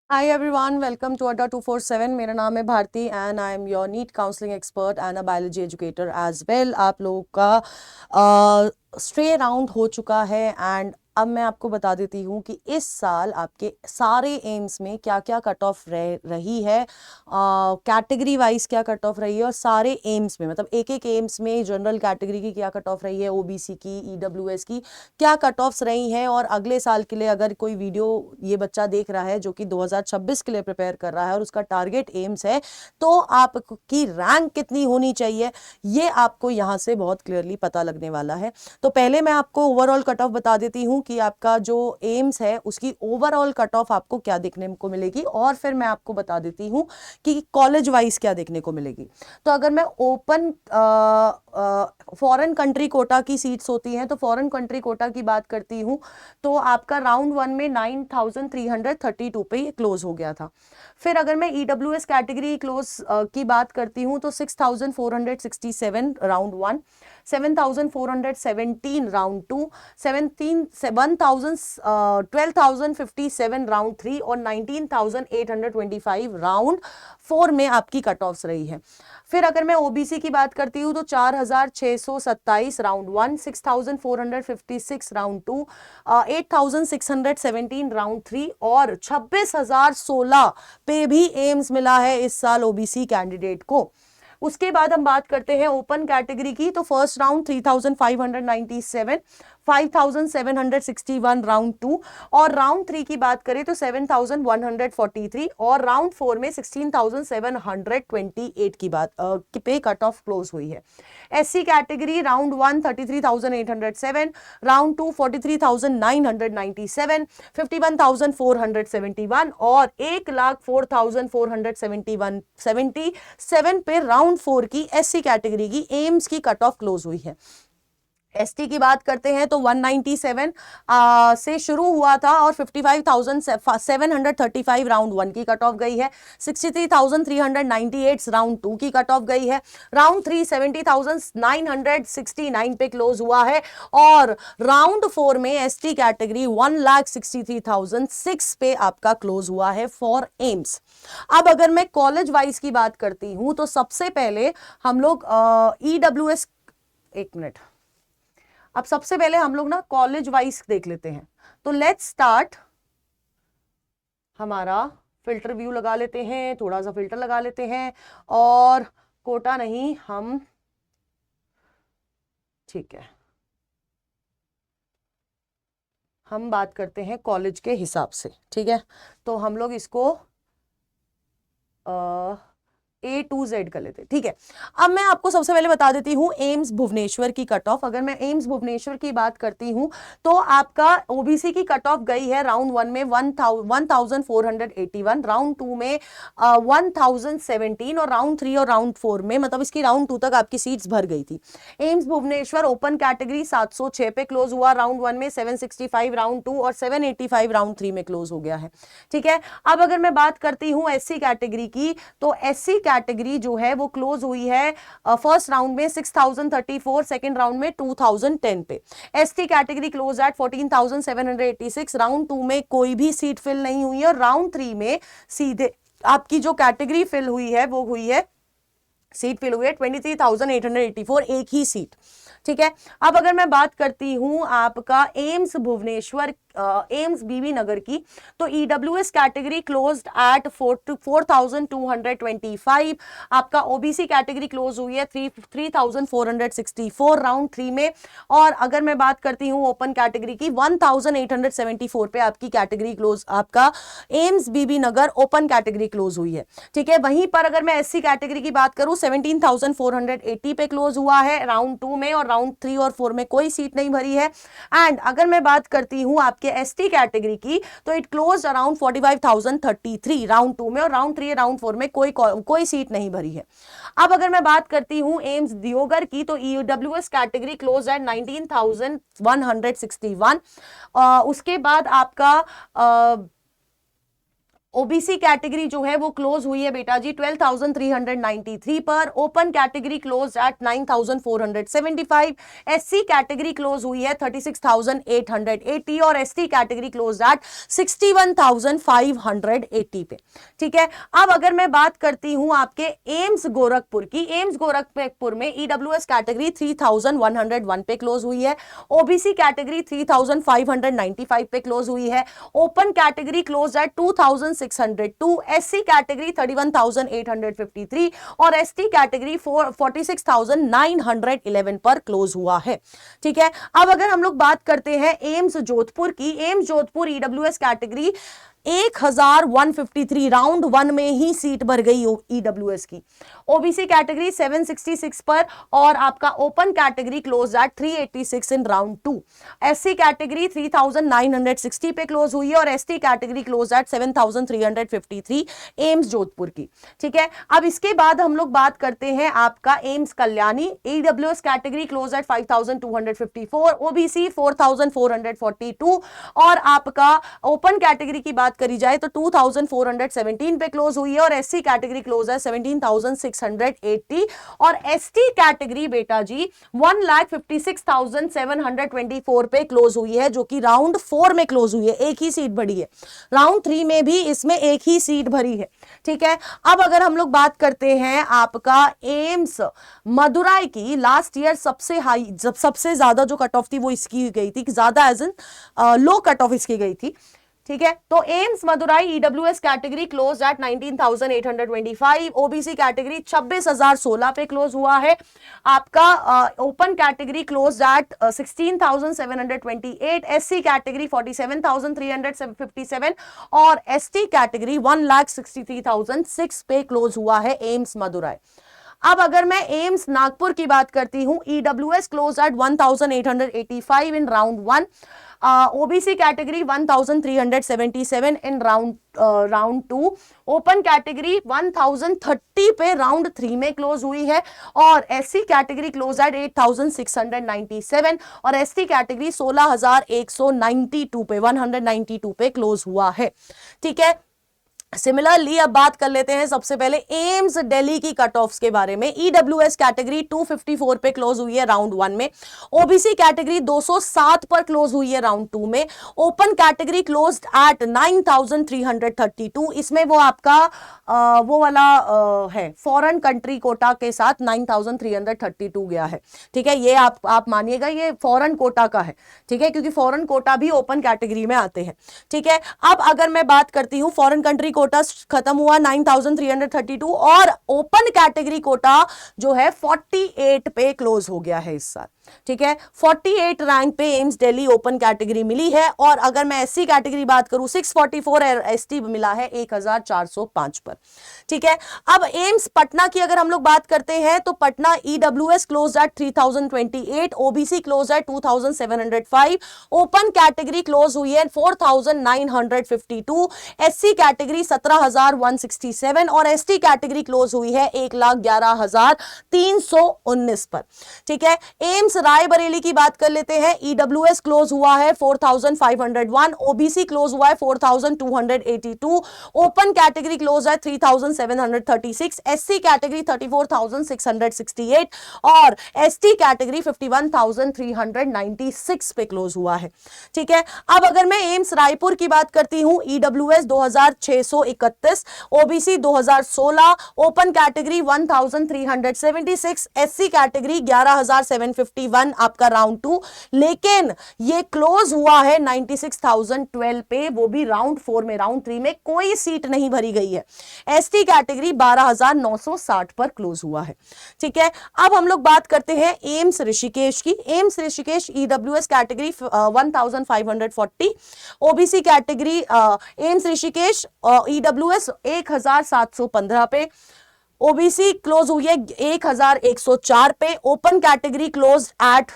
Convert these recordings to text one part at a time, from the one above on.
Hi everyone, welcome to Adda 247। मेरा नाम है Bharti and I am your NEET counselling expert and a biology educator as well. आप लोगों का स्ट्रे राउंड हो चुका है एंड अब मैं आपको बता देती हूँ कि इस साल आपके सारे एम्स में क्या क्या कट ऑफ रही है, कैटेगरी वाइज क्या कट ऑफ रही है और सारे एम्स में मतलब एक एक एम्स में जनरल कैटेगरी की क्या कट ऑफ रही है, ओबीसी की, ईडब्ल्यूएस की क्या कट ऑफ्स रही हैं। और अगले साल के लिए अगर कोई वीडियो ये बच्चा देख रहा है जो कि 2026 के लिए प्रिपेयर कर रहा है और उसका टारगेट एम्स है, तो आपकी रैंक कितनी होनी चाहिए ये आपको यहाँ से बहुत क्लियरली पता लगने वाला है। तो पहले मैं आपको ओवरऑल कट ऑफ बता देती हूँ कि आपका जो एम्स है उसकी ओवरऑल कट ऑफ आपको क्या देखने को मिलेगी और फिर मैं आपको बता देती हूँ कि कॉलेज वाइज क्या देखने को मिलेगी। तो अगर मैं ओपन फॉरेन कंट्री कोटा की सीट्स होती हैं तो फॉरेन कंट्री कोटा की बात करती हूँ तो आपका राउंड वन में 9332 पे ये क्लोज हो गया था। फिर अगर मैं ईडब्ल्यूएस कैटेगरी क्लोज की बात करती हूँ तो 6467 round one, 7417 round to, 12,057 round three और 19,825 राउंड फोर में आपकी कट ऑफ्स रही है। फिर अगर मैं ओबीसी की बात करती हूँ तो 4627 round one, 6456 round to, 8617 round three और 26016 पे भी एम्स मिला है इस साल ओबीसी कैंडिडेट को। उसके बाद हम बात करते हैं ओपन कैटेगरी की तो फर्स्ट राउंड 3597, 5761 राउंड टू और राउंड थ्री की बात करें तो 7143 और राउंड फोर में 16728 की बात पे कट ऑफ क्लोज हुई है। SC category round one 33,807, round to 43,997, 51,471 और 1,04,477 पे राउंड फोर की एससी कैटेगरी की एम्स की कट ऑफ क्लोज हुई है। एसटी की बात करते हैं तो 197 से शुरू हुआ था और 55,735 राउंड वन की कट ऑफ गई है, 63,398 राउंड टू की कट ऑफ गई है, राउंड थ्री 70,969 पे क्लोज हुआ है और राउंड फोर में एसटी कैटेगरी 1,63,006 पे आपका क्लोज हुआ है फॉर एम्स। अब अगर मैं कॉलेज वाइज की बात करती हूं तो सबसे पहले हम लोग ईडब्ल्यूएस, एक मिनट, अब सबसे पहले हम लोग ना कॉलेज वाइज देख लेते हैं। तो लेट्स स्टार्ट, हमारा फिल्टर व्यू लगा लेते हैं, थोड़ा सा फिल्टर लगा लेते हैं और कोटा नहीं, हम ठीक है हम बात करते हैं कॉलेज के हिसाब से। ठीक है, तो हम लोग इसको A to Z कर लेते हैं। ठीक है, अब मैं आपको सबसे पहले बता देती हूँ एम्स भुवनेश्वर की कट ऑफ। अगर मैं एम्स भुवनेश्वर की बात करती हूँ तो आपका ओबीसी की कट ऑफ गई है राउंड वन में 1481, राउंड टू में 1017 और राउंड थ्री और राउंड फोर में मतलब इसकी राउंड टू तक आपकी सीट्स भर गई थी। एम्स भुवनेश्वर ओपन कैटेगरी 706 पे क्लोज हुआ राउंड वन में, 765 राउंड टू और 785 राउंड थ्री में क्लोज हो गया है। ठीक है, अब अगर मैं बात करती हूँ एससी कैटेगरी की तो एससी कैटेगरी जो है वो क्लोज हुई है फर्स्ट राउंड में 6034, सेकंड राउंड में 2010 पे। ST category close eight 14,786, round to में कोई भी सीट फिल नहीं हुई है और राउंड थ्री में सीधे आपकी जो कैटेगरी फिल हुई है वो हुई है, सीट फिल हुई है 23,884, एक ही सीट। ठीक है, अब अगर मैं बात करती हूं आपका एम्स भुवनेश्वर, एम्स बीबी नगर की, तो ईडब्ल्यूएस कैटेगरी क्लोज्ड एट 4,225, आपका ओबीसी कैटेगरी क्लोज हुई है 3,464 राउंड थ्री में और अगर मैं बात करती हूं ओपन कैटेगरी की 1,874 पे आपकी कैटेगरी क्लोज, आपका एम्स बीबी नगर ओपन कैटेगरी क्लोज हुई है। ठीक है, वहीं पर अगर मैं एससी कैटेगरी की बात करूं 17,480 पे क्लोज हुआ है राउंड टू में और राउंड थ्री और फोर में कोई सीट नहीं भरी है। एंड अगर मैं बात करती हूं आपके एसटी कैटेगरी की तो it close around 45,033 round to में और राउंड थ्री राउंड फोर में कोई सीट नहीं भरी है। अब अगर मैं बात करती हूं एम्स दियोगर की तो ईडब्ल्यूएस कैटेगरी क्लोज एट 19,161, उसके बाद आपका ओबीसी कैटेगरी जो है वो क्लोज हुई है बेटा जी 12,393 पर, open category close eight 9,475, SC category close हुई है 36,880 और एसटी कैटेगरी क्लोज एट 61,580 पे। ठीक है, अब अगर मैं बात करती हूं आपके एम्स गोरखपुर की, एम्स गोरखपुर में ईडब्ल्यूएस कैटेगरी 3,101 पे क्लोज हुई है, ओबीसी कैटेगरी 3,595 पे क्लोज हुई है, open category close eight 2,602, SC category 31,853 और एसटी कैटेगरी 46,911 पर क्लोज हुआ है। ठीक है, अब अगर हम लोग बात करते हैं एम्स जोधपुर की, AIIMS Jodhpur EWS category 1,153 round 1 में ही सीट भर गई ईडब्ल्यूएस की, ओबीसी कैटेगरी 766 पर और आपका open category close eight 386 in round 2, SC category 3,960 पे क्लोज हुई है और ST category close eight 7,353 AIIMS Jodhpur की। ठीक है, अब इसके बाद हम लोग बात करते हैं आपका AIIMS Kalyani, EWS category close eight 5,254, OBC 4,442 और आपका ओपन कैटेगरी की बात करी जाए तो 2,417 पे क्लोज हुई है और एससी कैटेगरी क्लोज है 17,680 और एसटी कैटेगरी बेटा जी 1,56,724 पे क्लोज हुई है, जो कि राउंड 4 में क्लोज हुई है, एक ही सीट भरी है। राउंड 3 में भी इसमें एक ही सीट भरी है। ठीक है, अब अगर हम लोग बात करते हैं आपका एम्स मदुराई की, लास्ट ईयर सबसे हाई, सबसे ज्यादा जो कट ऑफ थी वो इसकी गई थी, ज्यादा edge in low cut off इसकी गई थी। ठीक है, तो AIIMS Madurai EWS category close at 19,825, OBC category 26,016 पे क्लोज हुआ है, आपका open category close at 16,728, SC category 47,357 और एसटी कैटेगरी 1,63,006 पे क्लोज हुआ है एम्स मदुराई। अब अगर मैं एम्स नागपुर की बात करती हूं, EWS close eight 1,885 in round 1, OBC category 1,377 in round 2, open category 1,030 पे राउंड 3 में क्लोज हुई है और एससी कैटेगरी क्लोज एट 8,697 और एसटी कैटेगरी 16,192 पे 192 पे क्लोज हुआ है। ठीक है, सिमिलरली अब बात कर लेते हैं सबसे पहले एम्स दिल्ली की कट ऑफ्स के बारे में। ईडब्ल्यूएस कैटेगरी 254 पे क्लोज हुई है राउंड 1 में, ओबीसी कैटेगरी 207 पर क्लोज हुई है राउंड 2 में, ओपन कैटेगरी क्लोज्ड एट 9,332, इसमें वो आपका वो वाला है फॉरेन कंट्री कोटा के साथ 9,332 गया है। ठीक है, ये आप मानिएगा ये फॉरेन कोटा का है। ठीक है, क्योंकि फॉरेन कोटा भी ओपन कैटेगरी में आते हैं। ठीक है, अब अगर मैं बात करती हूं फॉरेन कंट्री कोटा खत्म हुआ 9,332 और ओपन कैटेगरी कोटा जो है 48 पे क्लोज हो गया है इस साल। ठीक है, 48 रैंक पे एम्स दिल्ली ओपन कैटेगरी मिली है और अगर मैं एससी कैटेगरी बात करूं 644 एसटी मिला है 1,405 पर। ठीक है, अब एम्स पटना की अगर हम लोग बात करते हैं तो Patna EWS close eight 3,028, OBC close eight 2,705, open category close हुई है 4,952, एससी कैटेगरी 17,167 और एसटी कैटेगरी क्लोज हुई है 1,11,319 पर। ठीक है, एम्स रायबरेली की बात कर लेते हैं, ईडब्ल्यूएस क्लोज हुआ है 4,501, ओबीसी क्लोज हुआ है 4,282, ओपन कैटेगरी क्लोज है 3,736, एससी कैटेगरी 34,668 और एसटी कैटेगरी 51,396 पे क्लोज हुआ है। ठीक है, अब अगर मैं एम्स रायपुर की बात करती हूं, EWS 2,631, OBC 2,016, open category 1,376, SC category 11,751 आपका राउंड 2, लेकिन ये क्लोज हुआ है 96,012 पे, वो भी राउंड 4 में। राउंड 3 में कोई सीट नहीं भरी गई है। एसटी कैटेगरी 12,960 पर क्लोज हुआ है। ठीक है, अब हम लोग बात करते हैं एम्स ऋषिकेश की। AIIMS Rishikesh EWS category 1,540, OBC category AIIMS Rishikesh EWS 1,715 पे, ओबीसी क्लोज हुई है 1,104 पे, ओपन कैटेगरी क्लोज एट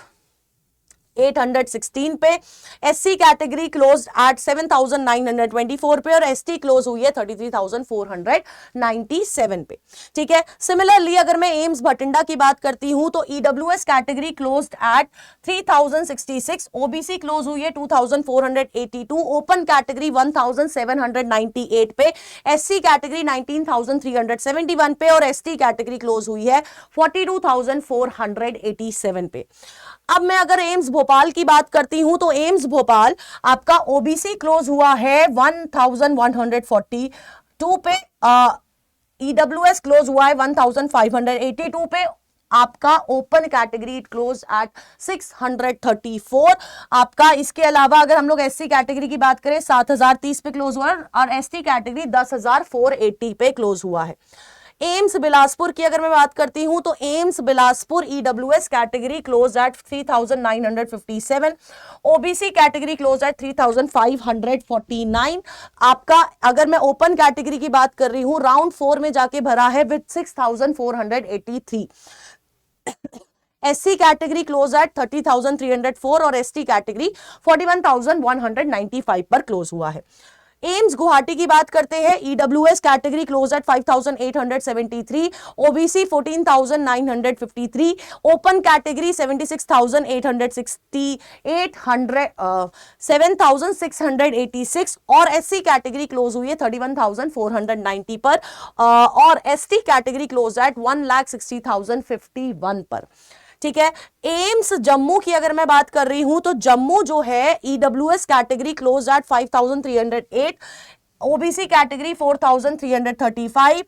816 पे, एससी कैटेगरी क्लोज एट 7,924 पे और एसटी क्लोज हुई है 33,497 पे। ठीक है, सिमिलरली अगर मैं एम्स भटिंडा की बात करती हूं तो EWS category closed eight 3,066, OBC close हुई है 2,482, ओपन कैटेगरी 1,798 पे, एससी कैटेगरी 19,371 पे और एसटी कैटेगरी क्लोज हुई है 42,487 पे। अब मैं अगर एम्स भोपाल की बात करती हूं तो एम्स भोपाल आपका ओबीसी क्लोज हुआ है 1,142 पे, ईडब्ल्यूएस क्लोज हुआ है 1,582 पे, आपका ओपन कैटेगरी क्लोज एट 634। आपका इसके अलावा अगर हम लोग एससी कैटेगरी की बात करें 7,030 पे क्लोज हुआ और एसटी कैटेगरी 10,480 पे क्लोज हुआ है। एम्स बिलासपुर की अगर मैं बात करती हूं तो AIIMS Bilaspur EWS category close eight 3,957, OBC category close eight 3,549। आपका अगर मैं ओपन कैटेगरी की बात कर रही हूं राउंड 4 में जाके भरा है with 6,483। SC category close eight 30,304 और एसटी कैटेगरी 41,195 पर क्लोज हुआ है। एम्स गुवाहाटी की बात करते हैं, EWS category close eight 5,873, OBC 14,953, open category 7,686 और एससी कैटेगरी क्लोज हुई है 31,490 पर और एसटी कैटेगरी क्लोज एट 1,60,051 पर। ठीक है, एम्स जम्मू की अगर मैं बात कर रही हूं तो जम्मू जो है EWS category close eight 5,308, OBC category 4,335,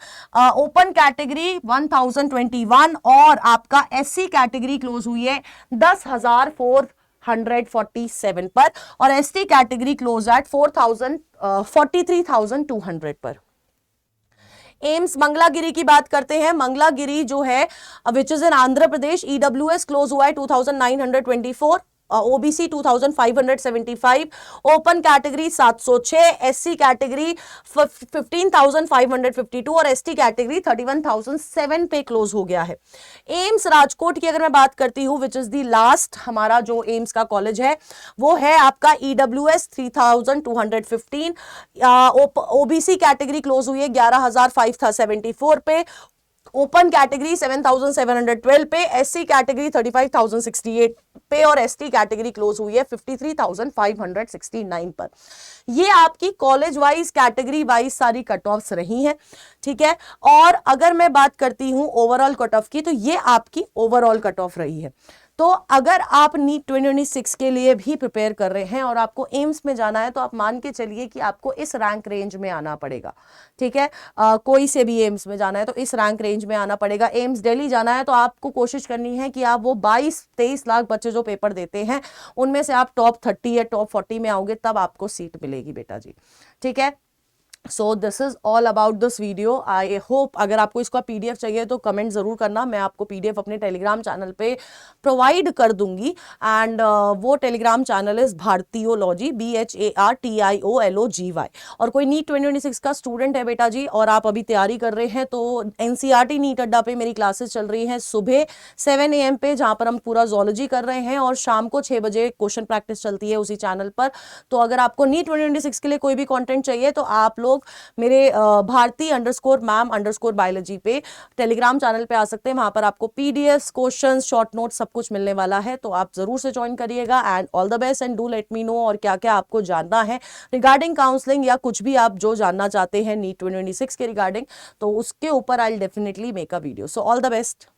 open category 1,021 और आपका एससी कैटेगरी क्लोज हुई है 10,447 पर और एसटी कैटेगरी क्लोज एट 43,200 पर। एम्स मंगलागिरी की बात करते हैं, मंगलागिरी जो है which is in Andhra Pradesh, EWS close हुआ है 2,924, OBC 2,575, open category 706, SC category 15,552 और एसटी कैटेगरी 31,007 पे क्लोज हो गया है। एम्स राजकोट की अगर मैं बात करती हूं विच इज दी लास्ट हमारा जो एम्स का कॉलेज है वो है आपका ईडब्ल्यूएस 3,215, ओबीसी कैटेगरी क्लोज हुई है 11,574 पे, ओपन कैटेगरी 7,712 पे, एससी कैटेगरी 35,068 पे और एसटी कैटेगरी क्लोज हुई है 53,569 पर। ये आपकी कॉलेज वाइज कैटेगरी वाइज सारी कट ऑफ्स रही हैं। ठीक है, और अगर मैं बात करती हूं ओवरऑल कट ऑफ की तो ये आपकी ओवरऑल कट ऑफ रही है। तो अगर आप नीट 2026 के लिए भी प्रिपेयर कर रहे हैं और आपको एम्स में जाना है तो आप मान के चलिए कि आपको इस रैंक रेंज में आना पड़ेगा। ठीक है, कोई से भी एम्स में जाना है तो इस रैंक रेंज में आना पड़ेगा। एम्स दिल्ली जाना है तो आपको कोशिश करनी है कि आप वो 22-23 लाख बच्चे जो पेपर देते हैं उनमें से आप टॉप 30 या टॉप 40 में आओगे तब आपको सीट मिलेगी बेटा जी। ठीक है, so this is all about this video. I hope अगर आपको इसका पीडीएफ चाहिए तो कमेंट जरूर करना, मैं आपको पीडीएफ अपने टेलीग्राम चैनल पे प्रोवाइड कर दूंगी। एंड वो टेलीग्राम चैनल इज भारतीयोलॉजी, BHARTIOLOGY। और कोई नीट 2026 का स्टूडेंट है बेटा जी और आप अभी तैयारी कर रहे हैं तो एनसीईआरटी नीट अड्डा पे मेरी क्लासेस चल रही हैं सुबह 7 AM पे, जहां पर हम पूरा जूलॉजी कर रहे हैं और शाम को 6 बजे क्वेश्चन प्रैक्टिस चलती है उसी चैनल पर। तो अगर आपको नीट 2026 के लिए कोई भी कंटेंट चाहिए तो आप लोग मेरे भारती_मैम_बायोलॉजी पे टेलीग्राम चैनल पे आ सकते हैं। वहां पर आपको पीडीएफ, क्वेश्चंस, शॉर्ट नोट सब कुछ मिलने वाला है, तो आप जरूर से ज्वाइन करिएगा। And all the best and do let me know और क्या क्या आपको जानना है रिगार्डिंग काउंसलिंग या कुछ भी आप जो जानना चाहते हैं नीट 2026 के रिगार्डिंग, तो उसके ऊपर I will definitely make a video. So all the best.